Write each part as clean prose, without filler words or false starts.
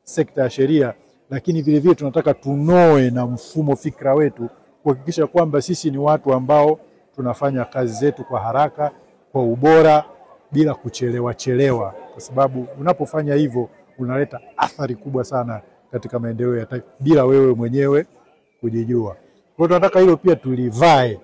sekta ya sheria, lakini vile vile tunataka tunoe na mfumo fikra wetu kuhakikisha kwamba sisi ni watu ambao tunafanya kazi zetu kwa haraka, kwa ubora, bila kuchelewa, kwa sababu unapofanya hivyo unaleta athari kubwa sana katika maendeleo ya taifa bila wewe mwenyewe kujijua. Kwa hiyo tunataka hilo pia tulivae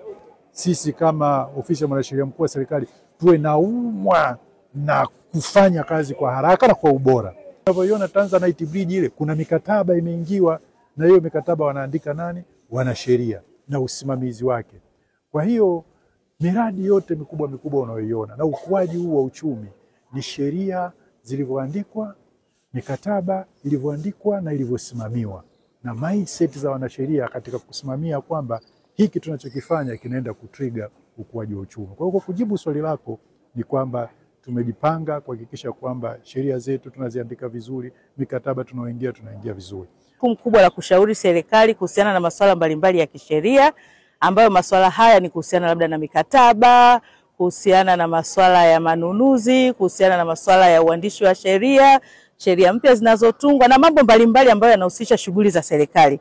sisi kama ofisi ya mwanasheria mkuu wa serikali, tuwe na umwa na kufanya kazi kwa haraka na kwa ubora. Unavyoiona Tanzanite Bridge ile, kuna mikataba imeingiwa, na hiyo mikataba wanaandika nani? Wanasheria na usimamizi wake. Kwa hiyo miradi yote mikubwa unayoiona na ukuaji huu wa uchumi ni sheria zilivyoandikwa, mikataba ilivyoandikwa na ilivyosimamiwa, na mindset za wanasheria katika kusimamia kwamba hiki tunachokifanya kinaenda kutrigger ukuaji wa uchumi. Kwa hiyo kwa kujibu swali lako ni kwamba tumejipanga kuhakikisha kwamba sheria zetu tunaziandika vizuri, mikataba tunaingia vizuri. Jukumu kubwa la kushauri serikali kuhusiana na masuala mbalimbali ya kisheria, ambayo masuala haya ni kuhusiana labda na mikataba, kuhusiana na masuala ya manunuzi, kuhusiana na masuala ya uandishi wa sheria, sheria mpya zinazotungwa na mambo mbalimbali ambayo yanahusisha shughuli za serikali.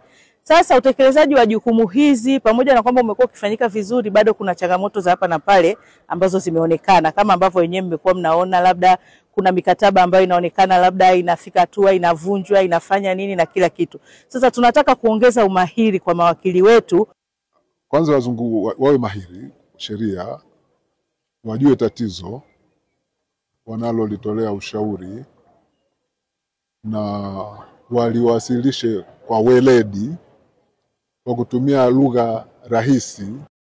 Sasa utekelezaji wa jukumu hizi pamoja na kwamba umekuwa ukifanyika vizuri, bado kuna changamoto za hapa na pale ambazo zimeonekana, kama ambavyo wenyewe mmekuwa mnaona, labda kuna mikataba ambayo inaonekana labda inafika hatua inavunjwa, inafanya nini na kila kitu. Sasa tunataka kuongeza umahiri kwa mawakili wetu. Kwanza wazungu wawe mahiri sheria, wajue tatizo wanalolitolea ushauri na waliwasilishe kwa weledi kwa kutumia lugha rahisi.